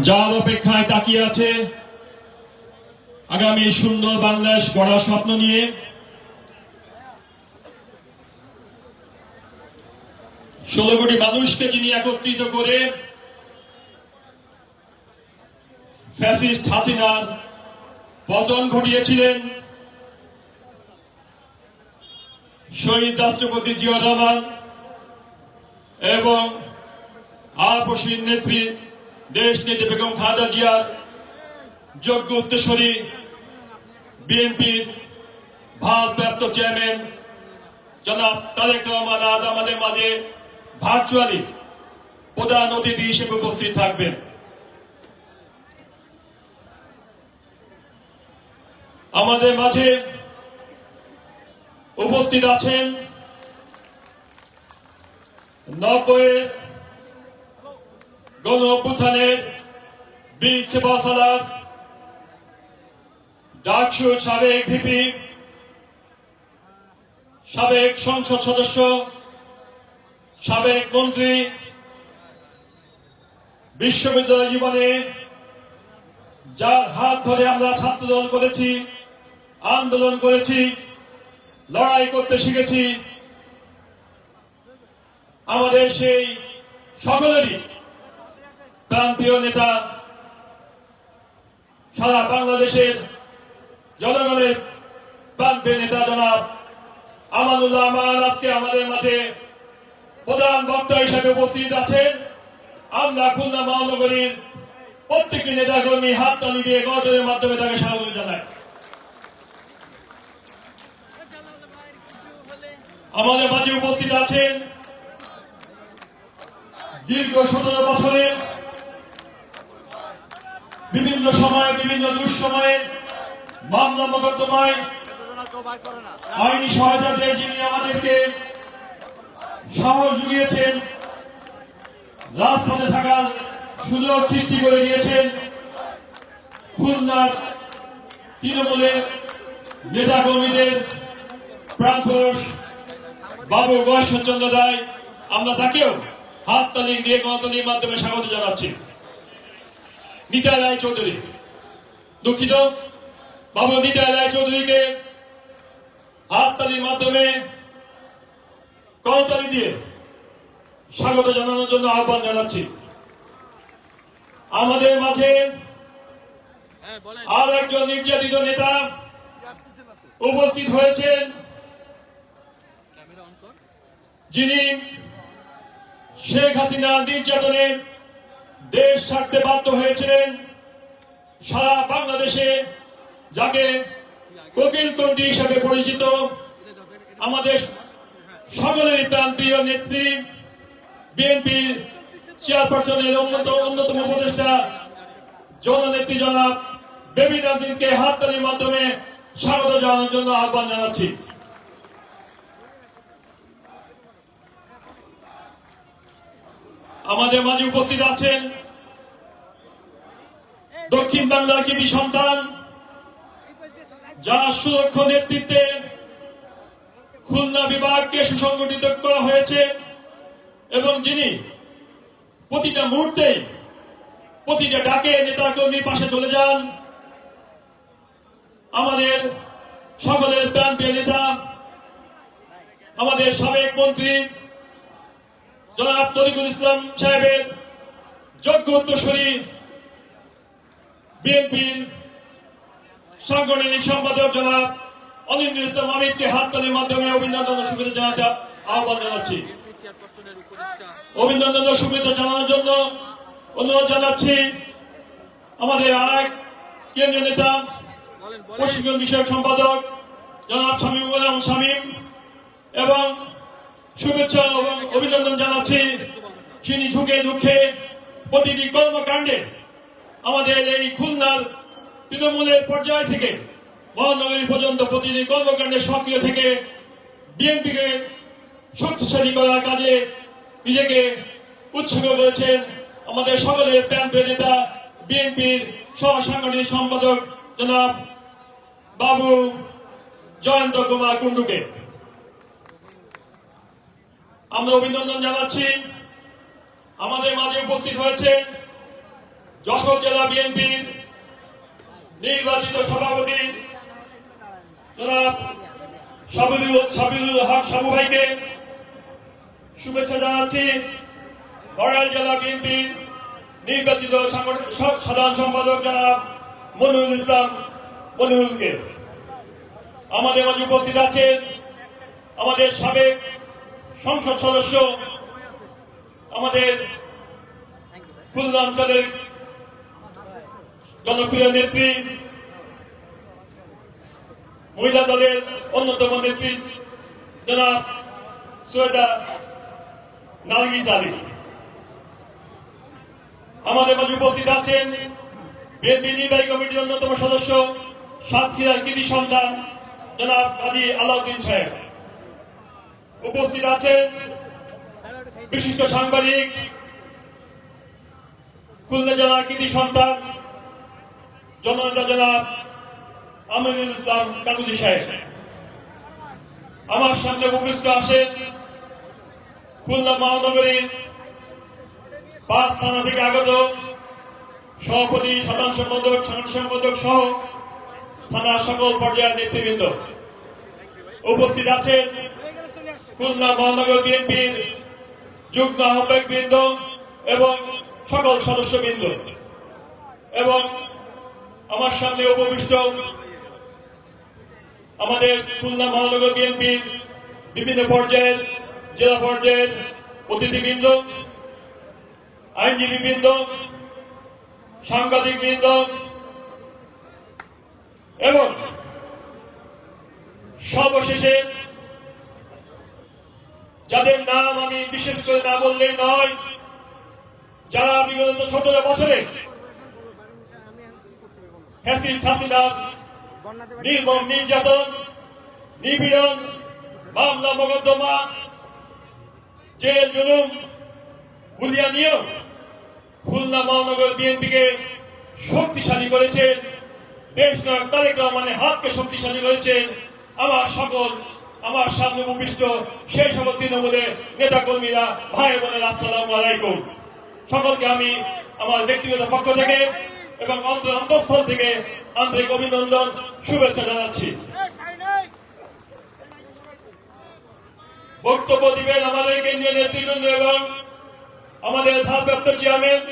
যার অপেক্ষায় তাকিয়ে আছে আগামী সুন্দর বাংলাদেশ গড়ার স্বপ্ন নিয়ে। 16 কোটি মানুষকে যিনি একত্রিত করে ফ্যাসিস্ট হাসিনার পতন ঘটিয়েছিলেন, শহীদ রাষ্ট্রপতি জিয়া রহমান এবং আপসীর নেত্রী দেশ নেত্রী বেগম খালেদা জিয়ার যোগ্য উত্তরসূরি বিএনপির ভারপ্রাপ্ত চেয়ারম্যান জনাব তারেক রহমান আজ আমাদের মাঝে ভার্চুয়ালি প্রধান অতিথি হিসেবে উপস্থিত থাকবেন। আমাদের মাঝে উপস্থিত আছেন 90-এর গণ অভ্যুত্থানের বীর সেবা সালাত, ডাকসুর সাবেক ভিপি, সাবেক সংসদ সদস্য, সাবেক মন্ত্রী, বিশ্ববিদ্যালয় জীবনে যার হাত ধরে আমরা ছাত্রদল করেছি, আন্দোলন করেছি, লড়াই করতে শিখেছি, আমাদের সেই সকলেরই প্রান্তীয় নেতা, সারা বাংলাদেশের জনগণের প্রান্তীয় নেতা জনাব আমানুল্লাহ আমান আজকে আমাদের মাঝে প্রধান বক্তা হিসেবে উপস্থিত আছেন। আমরা খুলনা মহানগরীর প্রত্যেকটি নেতাকর্মী হাততালি দিয়ে গণতন্ত্রের মাধ্যমে তাকে স্বাগত জানাই। আমাদের মাঝে উপস্থিত আছেন দীর্ঘ 17 বছরে বিভিন্ন সময়ে বিভিন্ন দুঃসময়ে মামলা মোকদ্দমায় আইনি সহায়তা দিয়ে যিনি আমাদেরকে সাহস জুগিয়েছেন, রাজপথে থাকার সুযোগ সৃষ্টি করে দিয়েছেন, খুলনার তৃণমূলের নেতা কর্মীদের প্রাণপুরুষ বাবু গয়েশ্বরচন্দ্র রায়, আমরা তাকেও হাততালি দিয়ে গণতালির মাধ্যমে স্বাগত জানাচ্ছি। নিতাই রায় চৌধুরী, দুঃখিত, বাবু নিতাই রায় চৌধুরীকে হাততালির মাধ্যমে করতালি দিয়ে স্বাগত জানানোর জন্য আহ্বান জানাচ্ছি। আমাদের মাঝে আর একজন নির্যাতিত নেতা উপস্থিত হয়েছেন, যিনি শেখ হাসিনা নির্যাতনে দেশ ছাড়তে বাধ্য হয়েছিলেন, সারা বাংলাদেশে যাকে কোকিলকণ্ঠী হিসেবে পরিচিত, আমাদের সকলেরই প্রান্তীয় নেত্রী, বিএনপির চেয়ারপারসনের অন্যতম উপদেষ্টা জননেত্রী জনাব বেবি নাজরীনকে হাততালির মাধ্যমে স্বাগত জানানোর জন্য আহ্বান জানাচ্ছি। আমাদের মাঝে উপস্থিত আছেন দক্ষিণ বাংলার কৃতি সন্তান, যার সুদক্ষ নেতৃত্বে খুলনা বিভাগকে সুসংগঠিত করা হয়েছে এবং যিনি প্রতিটা মুহূর্তেই প্রতিটা ডাকে নেতাকর্মীর পাশে চলে যান, আমাদের সকলের প্রান্তীয় নেতা, আমাদের সাবেক মন্ত্রী জনাব তরিকুল ইসলাম সাহেবের যোগ্য উত্তরসূরি বিএনপির সাংগঠনিক সম্পাদক জনাব অনিন্দ্র ইসলাম আমিরকে হাততালির মাধ্যমে অভিনন্দন ও শুভেচ্ছা জানাতে আহ্বান জানাচ্ছি। অভিনন্দন ও শুভেচ্ছা জানানোর জন্য অনুরোধ জানাচ্ছি আমাদের আরেক কেন্দ্রীয় নেতা, প্রশিক্ষণ বিষয়ক সম্পাদক জনাব শামীম, এবং শুভেচ্ছা এবং অভিনন্দন জানাচ্ছি তিনি ঝুঁকে দুঃখে প্রতিটি কর্মকাণ্ডে আমাদের এই খুলনার তৃণমূলের পর্যায় থেকে মহানগরী পর্যন্ত প্রতিটি কর্মকাণ্ডে সক্রিয় থেকে বিএনপিকে শক্তিশালী করার কাজে নিজেকে উৎসর্গ করেছেন আমাদের সকলের প্রান্তীয় নেতা, বিএনপির সহ সাংগঠনিক সম্পাদক জনাব বাবু জয়ন্ত কুমার কুন্ডুকে আমরা অভিনন্দন জানাচ্ছি। আমাদের মাঝে উপস্থিত হয়েছে যশোর জেলা বিএনপির নির্বাচিত সভাপতি জনাব সাবিলুল হক সাবু ভাইকে শুভেচ্ছা জানাচ্ছি। নড়াইল জেলা বিএনপির নির্বাচিত সাধারণ সম্পাদক জনাব মনিরুল ইসলাম মনিরুলকে। আমাদের মাঝে উপস্থিত আছেন আমাদের সাবেক সংসদ সদস্য, আমাদের খুলনা অঞ্চলের জনপ্রিয় নেত্রী, মহিলা দলের অন্যতম নেত্রী জনাব সৈয়দা নার্গিস আলী। আমাদের মাঝে উপস্থিত আছেন বিএনপি নির্বাহী কমিটির অন্যতম সদস্য, সাতক্ষীরার কৃতি সন্তান জনাব কাজী আলাউদ্দিন সাহেব। উপস্থিত আছেন বিশিষ্ট সাংবাদিক, খুলনা জেলার কৃতি সন্তান জননেতা জনাব আমিনুল ইসলাম কাকুজি সাহেব। আমার সামনে উপস্থিত আছেন খুলনা মহানগরীর 5 থানা থেকে আগত সভাপতি, সাধারণ সম্পাদক সহ থানার সকল পর্যায়ের নেতৃবৃন্দ। উপস্থিত আছেন খুলনা মহানগর বিএনপির যুগ্ম আহ্বায়ক বৃন্দ এবং সকল সদস্যবৃন্দ, এবং আমার সামনে উপবিষ্ট আমাদের খুলনা মহানগর বিএনপির বিভিন্ন পর্যায়ের, জেলা পর্যায়ের অতিথিবৃন্দ, আইনজীবীবৃন্দ, সাংবাদিকবৃন্দ এবং সর্বশেষে যাদের নাম আমি বিশেষ করে না বললেই নয়, যারা বিগত 17 বছরে ফ্যাসিস্ট হাসিনার নির্মম নির্যাতন, নিপীড়ন, মামলা মোকদ্দমা, জেল জুলুম, হুলিয়া নিয়েও খুলনা মহানগর বিএনপিকে শক্তিশালী করেছেন, দেশ নায়ক তারেক রহমানের হাতকে শক্তিশালী করেছেন। আমার সামনে উপবিষ্ট সেই সকল তৃণমূলের নেতা কর্মীরা, ভাই বোনেরা, আসসালামু আলাইকুম। সকলকে আমি আমার ব্যক্তিগত পক্ষ থেকে এবং অন্তঃস্থল থেকে আন্তরিক অভিনন্দন, শুভেচ্ছা জানাচ্ছি। বক্তব্য দিবেন আমাদের কেন্দ্রীয় নেতৃবৃন্দ এবং আমাদের ভারপ্রাপ্ত চেয়ারম্যান।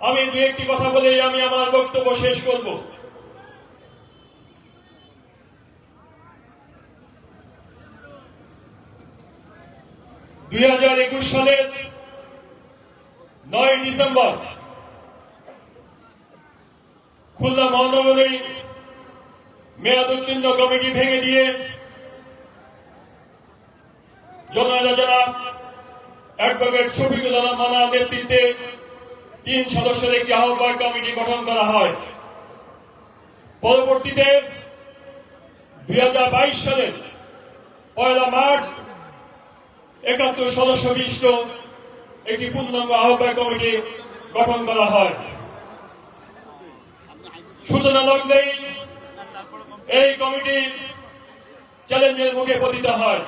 আমি দু একটি কথা বলেই আমি আমার বক্তব্য শেষ করব। (2021) সালের 9 ডিসেম্বর খুলনা মহানগরী মেয়াদ উত্তীর্ণ কমিটি ভেঙে দিয়ে জননেতা জনাব অ্যাডভোকেট শফিকুল আলম মানার নেতৃত্বে 3 সদস্যের একটি আহ্বায়ক কমিটি গঠন করা হয়। পরবর্তীতে 2022 সালের 1 মার্চ 71 সদস্য বিশিষ্ট একটি পূর্ণাঙ্গ আহ্বায়ক কমিটি গঠন করা হয়। সূচনা লগ্নেই এই কমিটি চ্যালেঞ্জের মুখে পতিত হয়।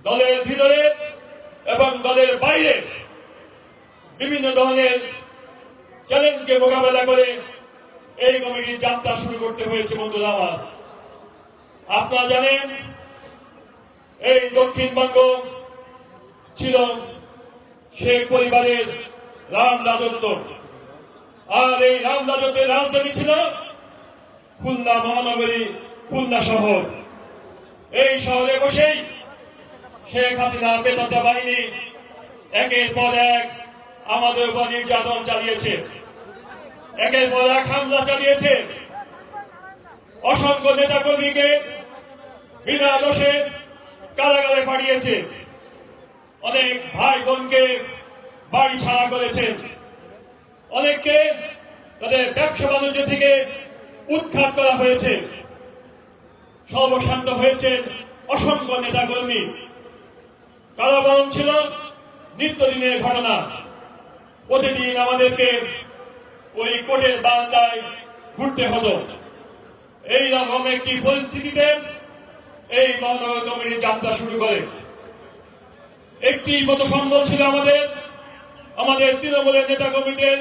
দলের ভিতরে এবং দলের বাইরে বিভিন্ন ধরনের চ্যালেঞ্জকে মোকাবেলা করে এই কমিটির যাত্রা শুরু করতে হয়েছে। বন্ধুরা আমার, আপনারা জানেন এই দক্ষিণবঙ্গ ছিল শেখ পরিবারের রাম রাজত্ব, আর এই রাম রাজত্বের রাজধানী ছিল খুলনা মহানগরী, খুলনা শহর। এই শহরে বসেই শেখ হাসিনা বেতাদা বাহিনী একের পর এক আমাদের উপর নির্যাতন চালিয়েছে, একের পর এক হামলা চালিয়েছে। অসংখ্য নেতাকর্মীকে বিনা দোষে কারাগারে পাঠিয়েছে, অনেক ভাই বোনকে বাড়ি ছাড়া করেছে, অনেককে তাদের ব্যবসা বাণিজ্য থেকে উৎখাত করা হয়েছে। সর্বশান্ত হয়েছে অসংখ্য নেতাকর্মী। কারাবরণ ছিল নিত্যদিনের ঘটনা। প্রতিদিন আমাদেরকে ওই কোর্টের বারান্দায় ঘুরতে হতো। এই রকম একটি পরিস্থিতিতে এই মহানগর কমিটির যাত্রা শুরু করে। একটি পথ সম্বল ছিল আমাদের, আমাদের তৃণমূলের নেতা কর্মীদের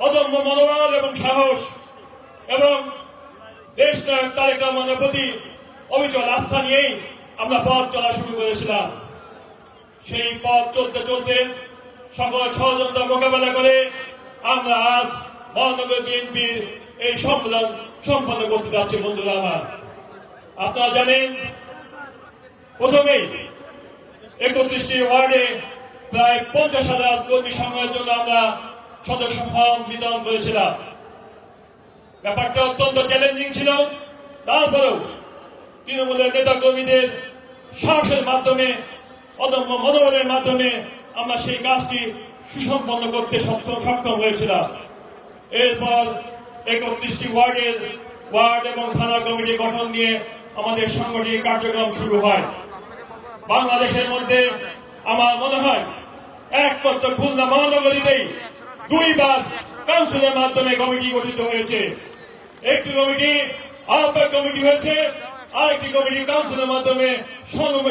অদম্য মনোবল এবং সাহস এবং দেশ নায়ক তারেক রহমানের প্রতি অবিচল আস্থা নিয়েই আমরা পথ চলা শুরু করেছিলাম। সেই পথ চলতে চলতে সকল ষড়যন্ত্র মোকাবেলা করে আমরা আজ মহানগর বিএনপির এই সম্মেলন সম্পন্ন করতে যাচ্ছি। বন্ধুরা আমার, আপনারা জানেন প্রথমেই 31টি ওয়ার্ডে প্রায় 50,000 কর্মী সংগ্রহের জন্য আমরা সদস্য ফর্ম বিতরণ করেছিলাম। ব্যাপারটা অত্যন্ত চ্যালেঞ্জিং ছিল। তারপরেও তৃণমূলের নেতা কর্মীদের সাহসের মাধ্যমে, অদম্য মনোবলের মাধ্যমে আমরা সেই কাজটি সুসম্পন্ন করতে সক্ষম হয়েছিলাম। এরপর 31টি ওয়ার্ড এবং থানা কমিটি গঠন নিয়ে আমাদের সাংগঠনিক কার্যক্রম শুরু হয়। বাংলাদেশের মধ্যে আমার মনে হয় একমাত্র খুলনা মহানগরীতেই 2 বার কাউন্সিলের মাধ্যমে কমিটি গঠিত হয়েছে। একটি কমিটি আহ্বায়ক কমিটি হয়েছে, আরেকটি কমিটি কাউন্সিলের মাধ্যমে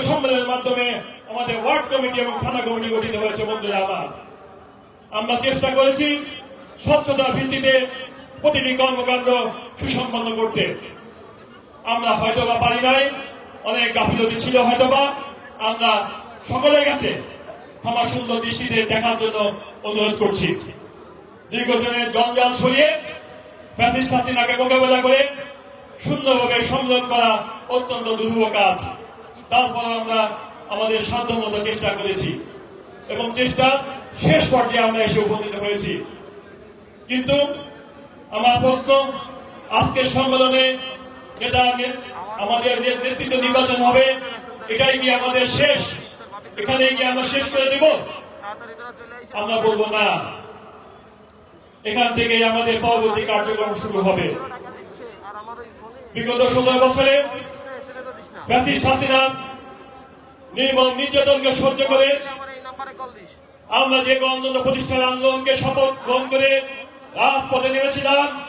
সম্মেলনের মাধ্যমে আমাদের ওয়ার্ড কমিটি এবং থানা কমিটি গঠিত হয়েছে। বন্ধুরা আমার, আমরা চেষ্টা করেছি স্বচ্ছতার ভিত্তিতে প্রতিটি কর্মকাণ্ড সুসম্পন্ন করতে। আমরা হয়তোবা পারি নাই, অনেক গাফিলতি ছিল হয়তোবা, আমরা সকলের কাছে ক্ষমা সুন্দর দৃষ্টিতে দেখার জন্য অনুরোধ করছি। দীর্ঘদিনের জঞ্জাল সরিয়ে ফ্যাসিস্ট হাসিনাকে মোকাবেলা করে সুন্দরভাবে সম্মেলন করা অত্যন্ত দুরূহ কাজ। তারপর আমরা আমাদের সাধ্যমতো চেষ্টা করেছি এবং চেষ্টার শেষ পর্যায়ে আমরা এসে উপনীত হয়েছি। কিন্তু আমার প্রশ্ন, আজকের সম্মেলনে আমাদের নেতৃত্ব নির্বাচন হবে, এটাই কি আমাদের শেষ? এখানে কি আমরা শেষ করে দেব? আমরা বলবো না, এখান থেকে আমাদের পরবর্তী কার্যক্রম শুরু হবে। বিগত 16 বছরে ফ্যাসিস্ট হাসিনা নির্মম নির্যাতনকে সহ্য করে আমরা যে গণতন্ত্র প্রতিষ্ঠার আন্দোলনকে শপথ গ্রহণ করে রাজপথে নেমেছিলাম,